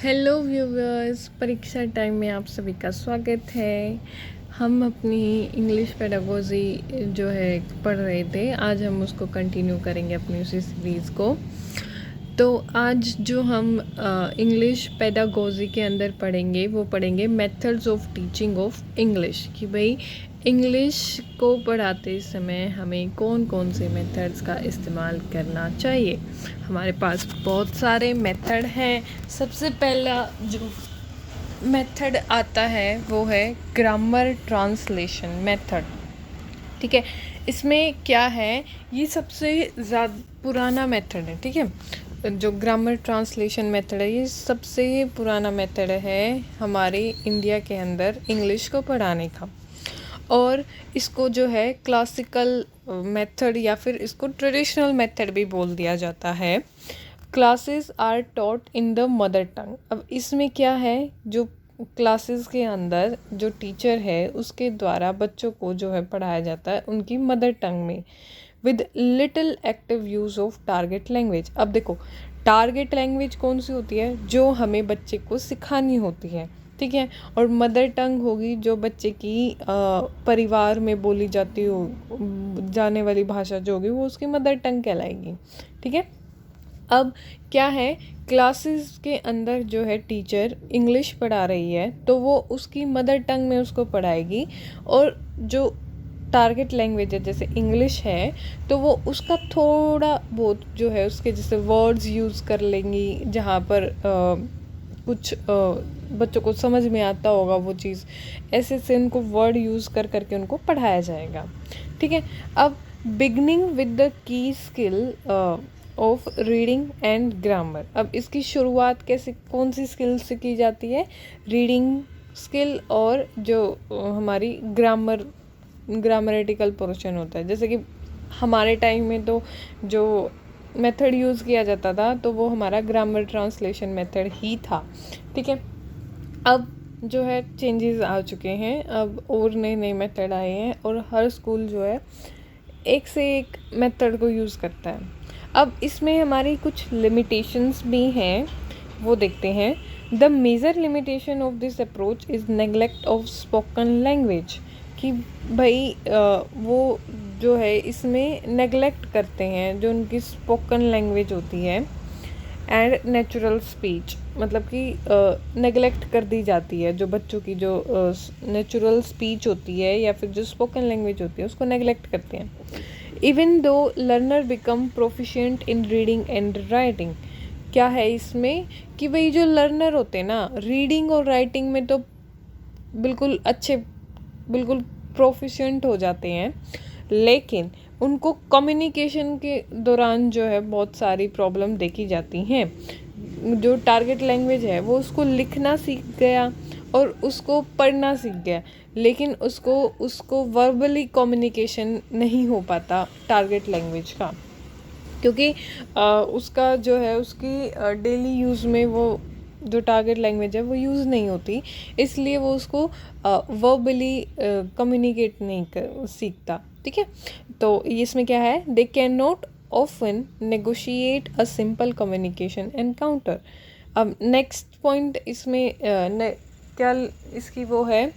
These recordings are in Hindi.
हेलो व्यूवर्स, परीक्षा टाइम में आप सभी का स्वागत है। हम अपनी इंग्लिश पेडागोजी जो है पढ़ रहे थे, आज हम उसको कंटिन्यू करेंगे अपनी उसी सीरीज़ को। तो आज जो हम इंग्लिश पेडागोजी के अंदर पढ़ेंगे वो पढ़ेंगे methods of teaching of English, कि भाई इंग्लिश को पढ़ाते समय हमें कौन कौन से मेथड्स का इस्तेमाल करना चाहिए। हमारे पास बहुत सारे मेथड हैं। सबसे पहला जो मेथड आता है वो है ग्रामर ट्रांसलेशन मेथड। ठीक है, इसमें क्या है, ये सबसे ज़्यादा पुराना मेथड है। ठीक है, जो ग्रामर ट्रांसलेशन मेथड है ये सबसे पुराना मेथड है हमारे इंडिया के अंदर इंग्लिश को पढ़ाने का। और इसको जो है क्लासिकल मेथड या फिर इसको ट्रेडिशनल मेथड भी बोल दिया जाता है। Classes are taught in the mother tongue. अब इसमें क्या है, जो क्लासेस के अंदर जो टीचर है उसके द्वारा बच्चों को जो है पढ़ाया जाता है उनकी मदर टंग में, with little active use of target language. अब देखो, टारगेट लैंग्वेज कौन सी होती है, जो हमें बच्चे को सिखानी होती है। ठीक है, और मदर टंग होगी जो बच्चे की परिवार में बोली जाती हो जाने वाली भाषा जो होगी वो उसकी मदर टंग कहलाएगी। ठीक है, अब क्या है, क्लासेस के अंदर जो है टीचर इंग्लिश पढ़ा रही है तो वो उसकी मदर टंग में उसको पढ़ाएगी, और जो टारगेट लैंग्वेज है जैसे इंग्लिश है तो वो उसका थोड़ा बहुत जो है उसके जैसे वर्ड्स यूज़ कर लेंगी, जहाँ पर कुछ बच्चों को समझ में आता होगा वो चीज़, ऐसे से उनको वर्ड यूज़ कर करके उनको पढ़ाया जाएगा। ठीक है, अब beginning with the key skill of reading and grammar. अब इसकी शुरुआत कैसे, कौन सी स्किल से की जाती है, रीडिंग स्किल और जो हमारी ग्रामरेटिकल पोर्शन होता है। जैसे कि हमारे टाइम में तो जो मेथड यूज़ किया जाता था तो वो हमारा ग्रामर ट्रांसलेशन मेथड ही था। ठीक है, अब जो है चेंजेस आ चुके हैं, अब और नए नए मेथड आए हैं और हर स्कूल जो है एक से एक मेथड को यूज़ करता है। अब इसमें हमारी कुछ लिमिटेशंस भी हैं, वो देखते हैं। The major limitation of this approach is neglect of spoken language, कि भाई वो जो है इसमें नेग्लेक्ट करते हैं जो उनकी स्पोकन लैंग्वेज होती है, एंड नेचुरल स्पीच, मतलब कि नेग्लेक्ट कर दी जाती है। जो बच्चों की जो नेचुरल स्पीच होती है या फिर जो स्पोकन लैंग्वेज होती है उसको नेग्लेक्ट करते हैं। Even though learner become proficient in reading and writing. क्या है इसमें कि भाई जो लर्नर होते हैं ना, रीडिंग और राइटिंग में तो बिल्कुल अच्छे, बिल्कुल प्रोफिशिएंट हो जाते हैं, लेकिन उनको कम्युनिकेशन के दौरान जो है बहुत सारी प्रॉब्लम देखी जाती हैं। जो टारगेट लैंग्वेज है वो उसको लिखना सीख गया और उसको पढ़ना सीख गया, लेकिन उसको वर्बली कम्युनिकेशन नहीं हो पाता टारगेट लैंग्वेज का, क्योंकि उसका जो है उसकी डेली यूज़ में वो जो टारगेट लैंग्वेज है वो यूज़ नहीं होती, इसलिए वो उसको वर्बली कम्युनिकेट नहीं कर सीखता। ठीक है, तो इसमें क्या है, they can not often negotiate a simple communication encounter. अब नेक्स्ट पॉइंट इसमें क्या इसकी वो है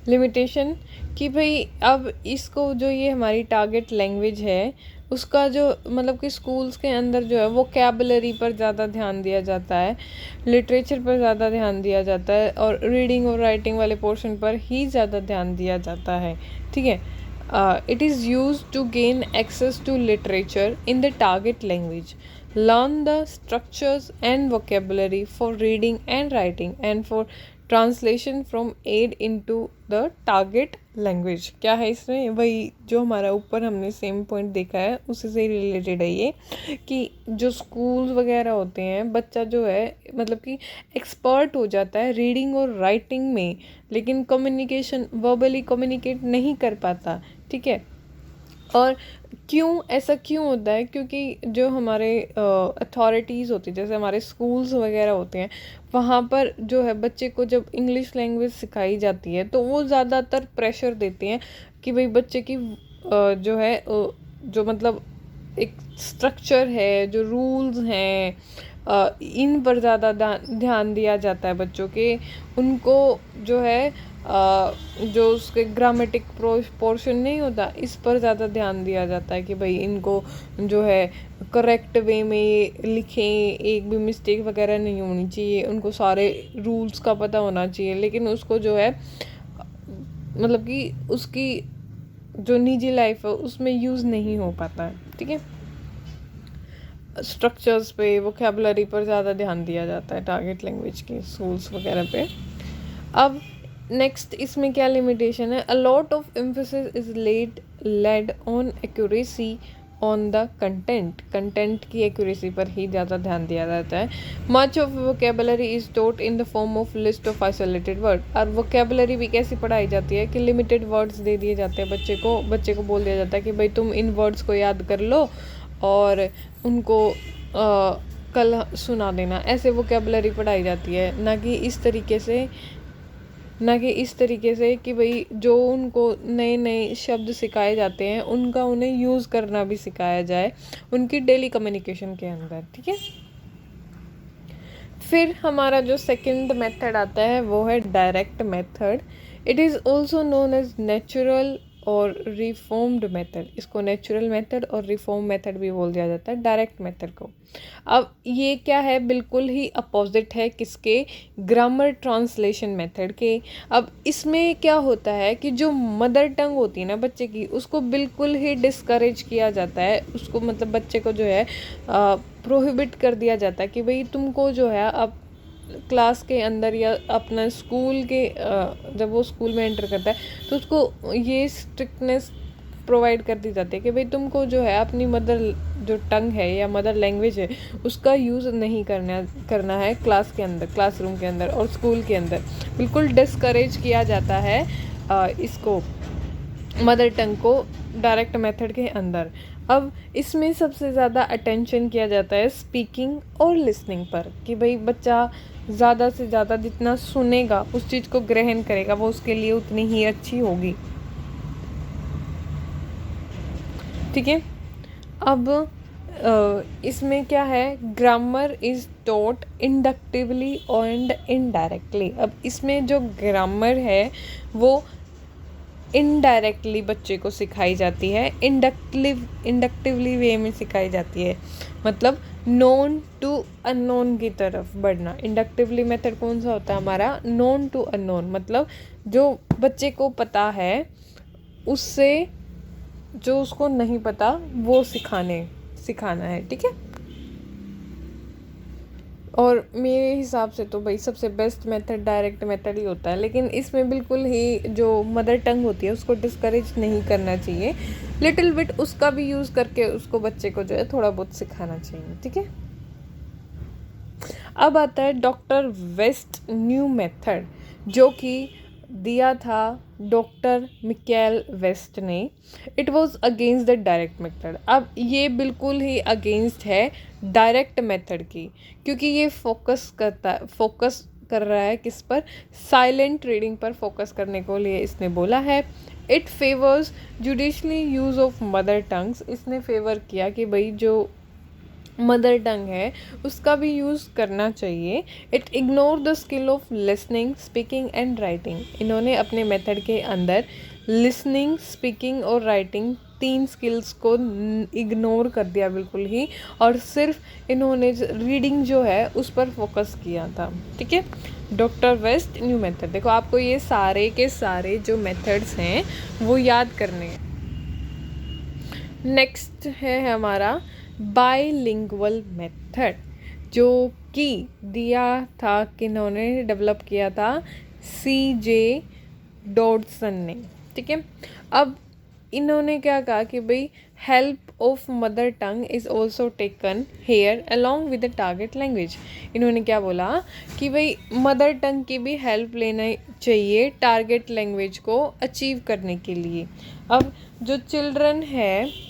लिमिटेशन, कि भाई अब इसको जो ये हमारी टारगेट लैंग्वेज है उसका जो मतलब कि स्कूल्स के अंदर जो है वोकैबुलरी पर ज़्यादा ध्यान दिया जाता है, लिटरेचर पर ज़्यादा ध्यान दिया जाता है और रीडिंग और राइटिंग वाले पोर्शन पर ही ज़्यादा ध्यान दिया जाता है। ठीक है, it is used to gain access to literature in the target language, learn the structures and vocabulary for reading and writing, and for translation from aid into the target language। क्या है इसमें, वही जो हमारा ऊपर हमने सेम पॉइंट देखा है उसी से रिलेटेड है ये, कि जो स्कूल्स वगैरह होते हैं बच्चा जो है मतलब कि एक्सपर्ट हो जाता है रीडिंग और राइटिंग में, लेकिन कम्युनिकेशन वर्बली कम्युनिकेट नहीं कर पाता। ठीक है, और क्यों ऐसा क्यों होता है, क्योंकि जो हमारे अथॉरिटीज़ होती है जैसे हमारे स्कूल्स वगैरह होते हैं वहाँ पर जो है बच्चे को जब इंग्लिश लैंग्वेज सिखाई जाती है तो वो ज़्यादातर प्रेशर देते हैं कि भाई बच्चे की जो है जो मतलब एक स्ट्रक्चर है, जो रूल्स हैं, इन पर ज़्यादा ध्यान दिया जाता है बच्चों के, उनको जो है जो उसके ग्रामेटिक पोर्शन नहीं होता, इस पर ज़्यादा ध्यान दिया जाता है कि भाई इनको जो है करेक्ट वे में ये लिखें, एक भी मिस्टेक वगैरह नहीं होनी चाहिए, उनको सारे रूल्स का पता होना चाहिए। लेकिन उसको जो है मतलब कि उसकी जो निजी लाइफ है उसमें यूज़ नहीं हो पाता है, ठीक है। स्ट्रक्चर्स पे, वोकेबलरी पर ज़्यादा ध्यान दिया जाता है टारगेट लैंग्वेज के स्कूल्स वगैरह पे। अब नेक्स्ट इसमें क्या लिमिटेशन है, a lot of emphasis is laid on accuracy on the content की एक्यूरेसी पर ही ज़्यादा ध्यान दिया जाता है। Much of vocabulary is taught in the form of list of isolated word. और वोकेबलरी भी कैसी पढ़ाई जाती है कि लिमिटेड वर्ड्स दे दिए जाते हैं बच्चे को बोल दिया जाता है कि भाई तुम इन वर्ड्स को याद कर लो और उनको कल सुना देना। ऐसे वोकेबलरी पढ़ाई जाती है, ना कि इस तरीके से कि भाई जो उनको नए नए शब्द सिखाए जाते हैं उनका उन्हें यूज़ करना भी सिखाया जाए उनकी डेली कम्युनिकेशन के अंदर, ठीक है। फिर हमारा जो सेकंड मेथड आता है वो है direct method. It is also known as natural और रिफॉर्म्ड मेथड। इसको नेचुरल मेथड और रिफॉर्म मेथड भी बोल दिया जाता है, डायरेक्ट मेथड को। अब ये क्या है, बिल्कुल ही अपोजिट है किसके, ग्रामर ट्रांसलेशन मेथड के। अब इसमें क्या होता है कि जो मदर टंग होती है ना बच्चे की, उसको बिल्कुल ही डिस्करेज किया जाता है, उसको मतलब बच्चे को जो है प्रोहिबिट कर दिया जाता है कि भाई तुमको जो है अब क्लास के अंदर या अपना स्कूल के जब वो स्कूल में एंटर करता है तो उसको ये स्ट्रिक्टनेस प्रोवाइड कर दी जाती है कि भाई तुमको जो है अपनी मदर जो टंग है या मदर लैंग्वेज है उसका यूज़ नहीं करना है क्लास के अंदर, क्लासरूम के अंदर और स्कूल के अंदर। बिल्कुल डिस्करेज किया जाता है इसको मदर टंग को डायरेक्ट मेथड के अंदर। अब इसमें सबसे ज़्यादा अटेंशन किया जाता है स्पीकिंग और लिसनिंग पर कि भाई बच्चा ज़्यादा से ज़्यादा जितना सुनेगा उस चीज़ को ग्रहण करेगा वो उसके लिए उतनी ही अच्छी होगी, ठीक है। अब इसमें क्या है, grammar is taught inductively and indirectly. अब इसमें जो ग्रामर है वो इनडायरेक्टली बच्चे को सिखाई जाती है, इंडक्टिवली वे में सिखाई जाती है, मतलब नोन टू अननोन की तरफ बढ़ना। इंडक्टिवली मेथड कौन सा होता है हमारा, नोन टू अननोन, मतलब जो बच्चे को पता है उससे जो उसको नहीं पता वो सिखाना है, ठीक है। और मेरे हिसाब से तो भाई सबसे बेस्ट मेथड डायरेक्ट मेथड ही होता है, लेकिन इसमें बिल्कुल ही जो मदर टंग होती है उसको डिस्करेज नहीं करना चाहिए, लिटिल बिट उसका भी यूज़ करके उसको बच्चे को जो है थोड़ा बहुत सिखाना चाहिए, ठीक है। अब आता है डॉक्टर वेस्ट न्यू मेथड, जो कि दिया था डॉक्टर मिकेल वेस्ट ने। It was against the direct method. अब ये बिल्कुल ही अगेंस्ट है डायरेक्ट मेथड की, क्योंकि ये फोकस कर रहा है किस पर, साइलेंट रीडिंग पर फोकस करने को लिए इसने बोला है। It favours judicially use of mother tongues. इसने फेवर किया कि भाई जो मदर टंग है उसका भी यूज़ करना चाहिए। It ignore the skill of listening, speaking and writing. इन्होंने अपने मेथड के अंदर लिसनिंग, स्पीकिंग और राइटिंग 3 स्किल्स को इग्नोर कर दिया बिल्कुल ही, और सिर्फ इन्होंने रीडिंग जो है उस पर फोकस किया था, ठीक है। डॉक्टर वेस्ट न्यू मेथड, देखो आपको ये सारे के सारे जो मेथड्स हैं वो याद करने हैं। नेक्स्ट है हमारा बाइलिंगुअल मेथड, जो कि दिया था किन्होंने डेवलप किया था, CJ डॉडसन ने, ठीक है। अब इन्होंने क्या कहा कि भाई help of mother tongue is also taken here along with the target language. इन्होंने क्या बोला कि भाई मदर टंग की भी हेल्प लेना चाहिए टारगेट लैंग्वेज को अचीव करने के लिए। अब जो चिल्ड्रन है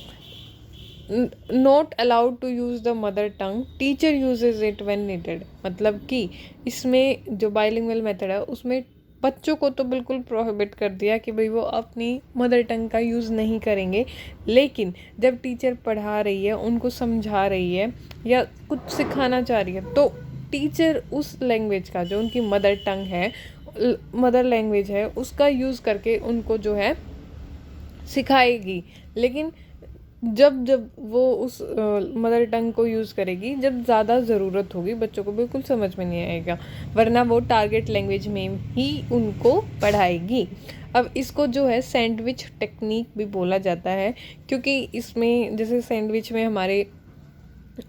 not allowed to use the mother tongue, teacher uses it when needed. मतलब कि इसमें जो बाइलिंगुअल मेथड है उसमें बच्चों को तो बिल्कुल प्रोहिबिट कर दिया कि भाई वो अपनी मदर टंग का यूज़ नहीं करेंगे, लेकिन जब टीचर पढ़ा रही है, उनको समझा रही है या कुछ सिखाना चाह रही है, तो टीचर उस लैंग्वेज का, जो उनकी मदर टंग है, मदर लैंग्वेज है, उसका यूज़ करके उनको जो है सिखाएगी। लेकिन जब जब वो उस मदर टंग को यूज़ करेगी जब ज़्यादा ज़रूरत होगी, बच्चों को बिल्कुल समझ में नहीं आएगा, वरना वो टारगेट लैंग्वेज में ही उनको पढ़ाएगी। अब इसको जो है सैंडविच टेक्निक भी बोला जाता है, क्योंकि इसमें जैसे सैंडविच में हमारे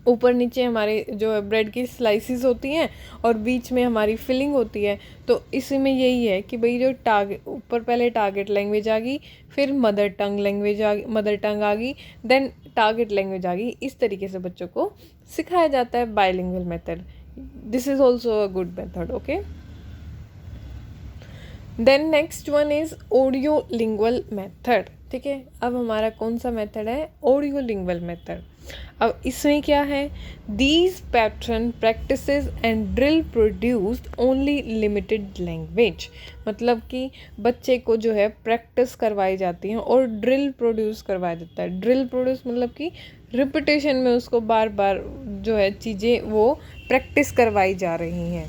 ऊपर नीचे हमारे जो है ब्रेड की स्लाइसिस होती हैं और बीच में हमारी फिलिंग होती है, तो इसी में यही है कि भाई जो टारगेट ऊपर पहले टारगेट लैंग्वेज आ गई, फिर मदर टंग आ गई, देन टारगेट लैंग्वेज आ गई। इस तरीके से बच्चों को सिखाया जाता है bilingual method. This is also a good method. Okay, then next one is audio lingual method. ठीक है, अब हमारा कौन सा मेथड है? Audio lingual method. अब इसमें क्या है? These pattern practices and drill produced only limited language. मतलब कि बच्चे को जो है प्रैक्टिस करवाई जाती है और ड्रिल प्रोड्यूस करवाया जाता है। ड्रिल प्रोड्यूस मतलब कि रिपीटेशन में उसको बार बार जो है चीज़ें वो प्रैक्टिस करवाई जा रही हैं।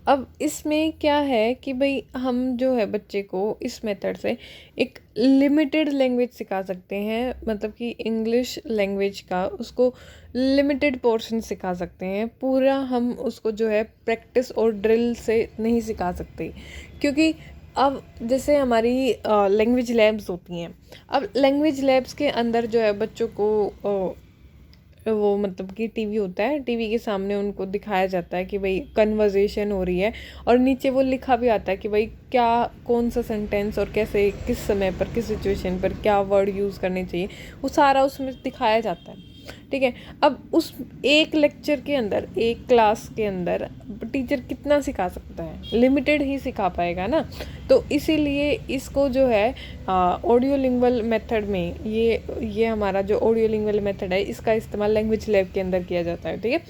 अब इसमें क्या है कि भाई हम जो है बच्चे को इस मेथड से एक लिमिटेड लैंग्वेज सिखा सकते हैं, मतलब कि इंग्लिश लैंग्वेज का उसको लिमिटेड पोर्शन सिखा सकते हैं। पूरा हम उसको जो है प्रैक्टिस और ड्रिल से नहीं सिखा सकते, क्योंकि अब जैसे हमारी लैंग्वेज लैब्स होती हैं। अब लैंग्वेज लैब्स के अंदर जो है बच्चों को वो मतलब कि टीवी होता है, टीवी के सामने उनको दिखाया जाता है कि भाई कन्वर्सेशन हो रही है, और नीचे वो लिखा भी आता है कि भाई क्या कौन सा सेंटेंस और कैसे किस समय पर किस सिचुएशन पर क्या वर्ड यूज़ करने चाहिए, वो सारा उसमें दिखाया जाता है। ठीक है, अब उस एक लेक्चर के अंदर, एक क्लास के अंदर टीचर कितना सिखा सकता है? लिमिटेड ही सिखा पाएगा ना। तो इसीलिए इसको जो है ऑडियो लिंगुअल मेथड में ये हमारा जो ऑडियो लिंगुअल मेथड है, इसका इस्तेमाल लैंग्वेज लैब के अंदर किया जाता है। ठीक है,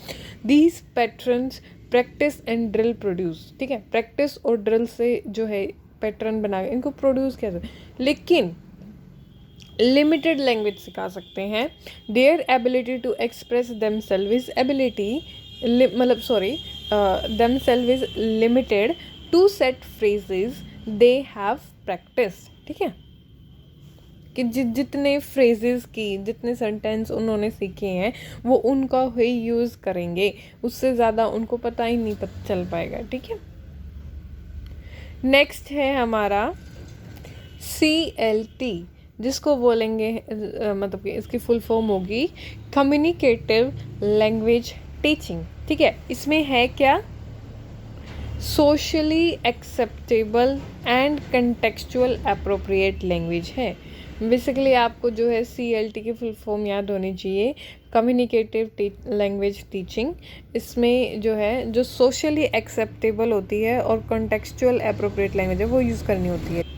these patterns practice and drill produce. ठीक है, प्रैक्टिस और ड्रिल से जो है पैटर्न बना इनको प्रोड्यूस किया जाता है, लेकिन लिमिटेड लैंग्वेज सिखा सकते हैं। Their ability to express themselves is themselves is limited to set phrases they have practice. ठीक है, कि जितने फ्रेजेस की जितने सेंटेंस उन्होंने सीखे हैं वो उनका ही यूज़ करेंगे, उससे ज़्यादा उनको पता ही नहीं चल पाएगा। ठीक है, नेक्स्ट है हमारा CLT, जिसको बोलेंगे मतलब कि इसकी फुल फॉर्म होगी कम्युनिकेटिव लैंग्वेज टीचिंग। ठीक है, इसमें है क्या? Socially acceptable and contextual appropriate language है। बेसिकली आपको जो है CLT की फुल फॉर्म याद होनी चाहिए, कम्युनिकेटिव लैंग्वेज टीचिंग। इसमें जो है जो सोशली एक्सेप्टेबल होती है और कंटेक्चुअल एप्रोप्रिएट लैंग्वेज है वो यूज़ करनी होती है।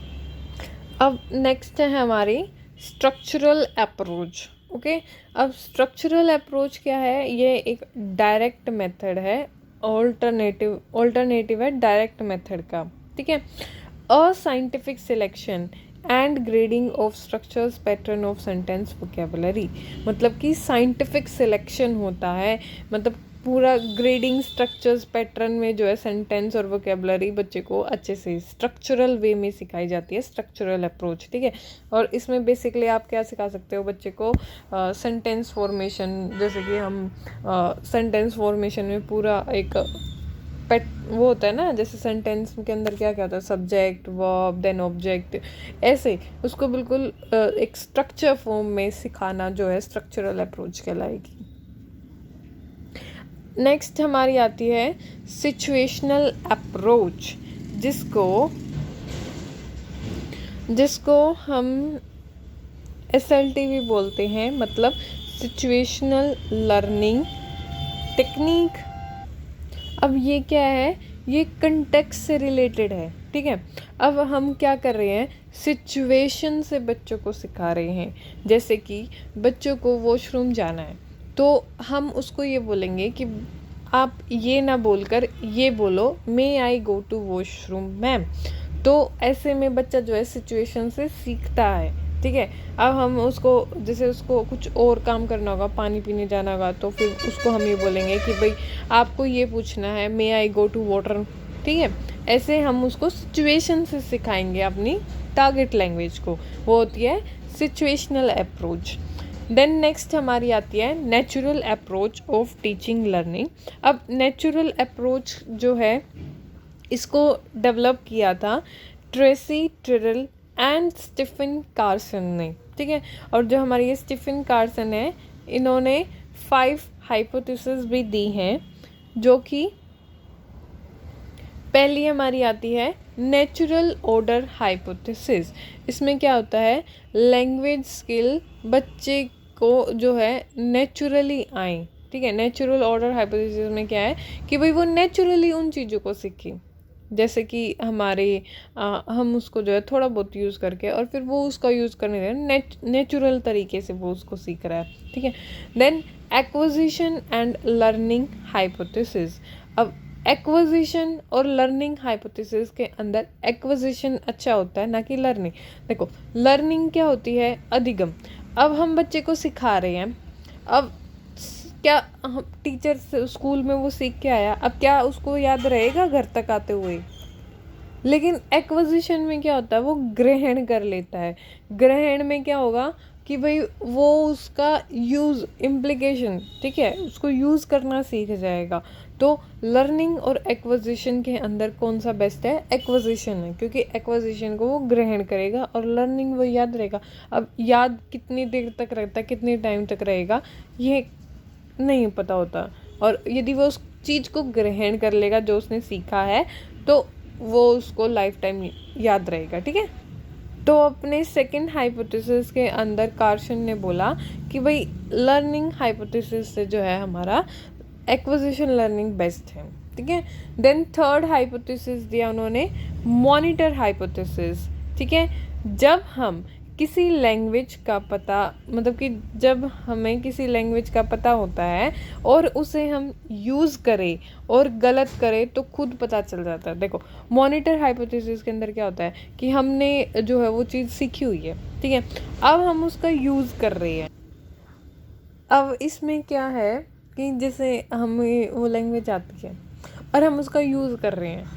अब नेक्स्ट है हमारी स्ट्रक्चरल अप्रोच। ओके, अब स्ट्रक्चरल अप्रोच क्या है? ये एक डायरेक्ट मेथड है, ऑल्टरनेटिव है डायरेक्ट मेथड का। ठीक है, a scientific selection and grading of structures pattern of sentence vocabulary. मतलब कि साइंटिफिक सिलेक्शन होता है, मतलब पूरा ग्रेडिंग स्ट्रक्चर्स पैटर्न में जो है सेंटेंस और वोकेबलरी बच्चे को अच्छे से स्ट्रक्चरल वे में सिखाई जाती है, स्ट्रक्चरल अप्रोच। ठीक है, और इसमें बेसिकली आप क्या सिखा सकते हो बच्चे को? सेंटेंस फॉर्मेशन, जैसे कि हम सेंटेंस फॉर्मेशन में पूरा एक वो होता है ना, जैसे सेंटेंस के अंदर क्या क्या होता है, सब्जेक्ट, वर्ब, देन ऑब्जेक्ट, ऐसे उसको बिल्कुल एक स्ट्रक्चर फॉर्म में सिखाना जो है स्ट्रक्चरल अप्रोच कहलाएगी। नेक्स्ट हमारी आती है सिचुएशनल अप्रोच, जिसको हम SLT भी बोलते हैं, मतलब सिचुएशनल लर्निंग टेक्निक। अब ये क्या है? ये कंटेक्स्ट से रिलेटेड है। ठीक है, अब हम क्या कर रहे हैं? सिचुएशन से बच्चों को सिखा रहे हैं। जैसे कि बच्चों को वॉशरूम जाना है, तो हम उसको ये बोलेंगे कि आप ये ना बोलकर ये बोलो, मे आई गो टू वॉशरूम मैम। तो ऐसे में बच्चा जो है सिचुएशन से सीखता है, ठीक है। अब हम उसको, जैसे उसको कुछ और काम करना होगा, पानी पीने जाना होगा, तो फिर उसको हम ये बोलेंगे कि भाई आपको ये पूछना है, मे आई गो टू वाटर, ठीक है। ऐसे हम उसको सिचुएशन से सिखाएंगे अपनी टारगेट लैंग्वेज को, वो होती है सिचुएशनल अप्रोच। देन नेक्स्ट हमारी आती है natural approach of teaching learning. अब नेचुरल अप्रोच जो है इसको डेवलप किया था ट्रेसी ट्रिडल एंड स्टीफन कार्सन ने, ठीक है। और जो हमारी ये स्टीफन कार्सन है, इन्होंने 5 हाइपोथेसिस भी दी हैं, जो कि पहली हमारी आती है नेचुरल ऑर्डर हाइपोथेसिस। इसमें क्या होता है, लैंग्वेज स्किल बच्चे को जो है नेचुरली आए, ठीक है। नेचुरल ऑर्डर हाइपोथेसिस में क्या है कि भाई वो नेचुरली उन चीज़ों को सीखे, जैसे कि हम उसको जो है थोड़ा बहुत यूज़ करके और फिर वो उसका यूज़ करने लगे, नेचुरल तरीके से वो उसको सीख रहा है, ठीक है। Then acquisition and learning hypothesis. अब एक्विजिशन और लर्निंग हाइपोथेसिस के अंदर एक्विजिशन अच्छा होता है, ना कि लर्निंग। देखो लर्निंग क्या होती है, अधिगम। अब हम बच्चे को सिखा रहे हैं, अब क्या हम टीचर स्कूल में वो सीख के आया, अब क्या उसको याद रहेगा घर तक आते हुए। लेकिन एक्विजिशन में क्या होता है, वो ग्रहण कर लेता है। ग्रहण में क्या होगा कि भाई वो उसका यूज़ इम्प्लीकेशन, ठीक है, उसको यूज़ करना सीख जाएगा। तो लर्निंग और एक्विजिशन के अंदर कौन सा बेस्ट है, एक्विजिशन है, क्योंकि एक्विजिशन को वो ग्रहण करेगा और लर्निंग वो याद रहेगा। अब याद कितनी देर तक रहता है, कितने टाइम तक रहेगा, ये नहीं पता होता। और यदि वो उस चीज़ को ग्रहण कर लेगा जो उसने सीखा है, तो वो उसको लाइफ टाइम याद रहेगा, ठीक है। तो अपने सेकंड हाइपोथेसिस के अंदर कार्सन ने बोला कि भाई लर्निंग हाइपोथेसिस से जो है हमारा एक्विजिशन लर्निंग बेस्ट है, ठीक है। देन थर्ड हाइपोथेसिस दिया उन्होंने मॉनिटर हाइपोथेसिस, ठीक है। जब हम किसी लैंग्वेज का पता, मतलब कि जब हमें किसी लैंग्वेज का पता होता है और उसे हम यूज़ करें और गलत करें तो खुद पता चल जाता है। देखो मॉनिटर हाइपोथेसिस के अंदर क्या होता है कि हमने जो है वो चीज़ सीखी हुई है, ठीक है, अब हम उसका यूज़ कर रहे हैं। अब इसमें क्या है कि जैसे हमें वो लैंग्वेज आती है और हम उसका यूज़ कर रहे हैं,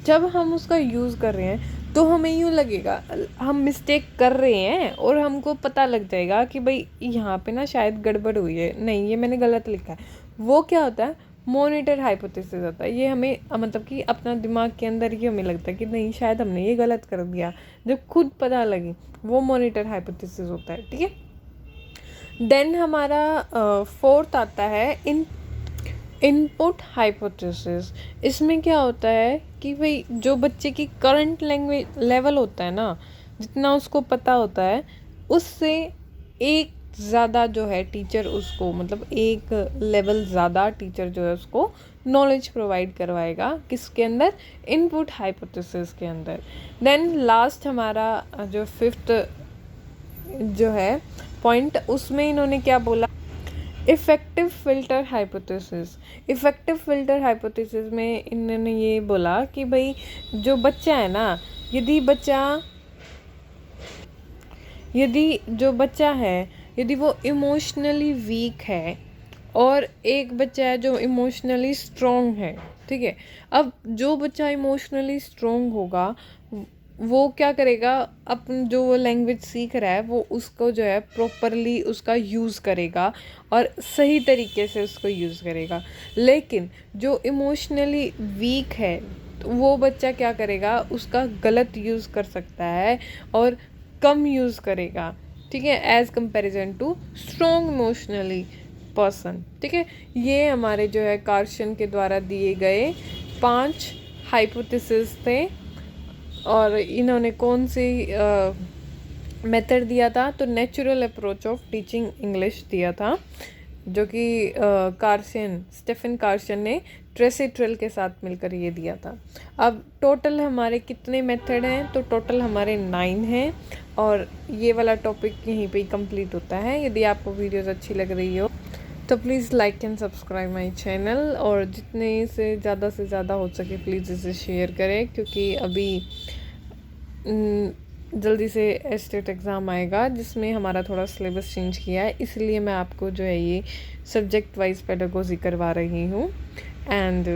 जब हम उसका यूज़ कर रहे हैं तो हमें यूँ लगेगा हम मिस्टेक कर रहे हैं और हमको पता लग जाएगा कि भाई यहाँ पे ना शायद गड़बड़ हुई है, नहीं ये मैंने गलत लिखा है। वो क्या होता है, मॉनिटर हाइपोथेसिस होता है। ये हमें मतलब कि अपना दिमाग के अंदर ये हमें लगता है कि नहीं शायद हमने ये गलत कर दिया, जब खुद पता लगे, वो मॉनिटर हाइपोथेसिस होता है, ठीक है। देन हमारा फोर्थ आता है इनपुट हाइपोथेसिस। इसमें क्या होता है कि भाई जो बच्चे की करंट लैंग्वेज लेवल होता है ना, जितना उसको पता होता है उससे एक ज़्यादा जो है टीचर उसको, मतलब एक लेवल ज़्यादा टीचर जो है उसको नॉलेज प्रोवाइड करवाएगा, किसके अंदर, इनपुट हाइपोथेसिस के अंदर। देन लास्ट हमारा जो फिफ्थ जो है पॉइंट, उसमें इन्होंने क्या बोला, effective filter hypothesis. Effective filter hypothesis में इन्होंने ये बोला कि भाई जो बच्चा है ना, यदि वो इमोशनली वीक है और एक बच्चा है जो इमोशनली स्ट्रॉन्ग है, ठीक है। अब जो बच्चा इमोशनली स्ट्रॉन्ग होगा वो क्या करेगा, अपन जो वो लैंग्वेज सीख रहा है वो उसको जो है प्रॉपरली उसका यूज़ करेगा और सही तरीके से उसको यूज़ करेगा। लेकिन जो इमोशनली वीक है तो वो बच्चा क्या करेगा, उसका गलत यूज़ कर सकता है और कम यूज़ करेगा, ठीक है, as comparison to strong emotionally person, ठीक है। ये हमारे जो है कार्सन के द्वारा दिए गए 5 हाइपोथेसिस थे। और इन्होंने कौन सी मेथड दिया था, तो natural approach of teaching English दिया था, जो कि स्टीफन कार्सन ने ट्रेसी ट्रिडल के साथ मिलकर ये दिया था। अब टोटल हमारे कितने मेथड हैं, तो टोटल हमारे 9 हैं और ये वाला टॉपिक यहीं पे ही कंप्लीट होता है। यदि आपको वीडियोस अच्छी लग रही हो तो please like and subscribe my channel, और जितने से ज़्यादा हो सके प्लीज़ इसे शेयर करें, क्योंकि अभी जल्दी से एस्टेट एग्ज़ाम आएगा जिसमें हमारा थोड़ा सिलेबस चेंज किया है, इसलिए मैं आपको जो है ये सब्जेक्ट वाइज पेडागोजी करवा रही हूँ। And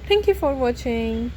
thank you for watching.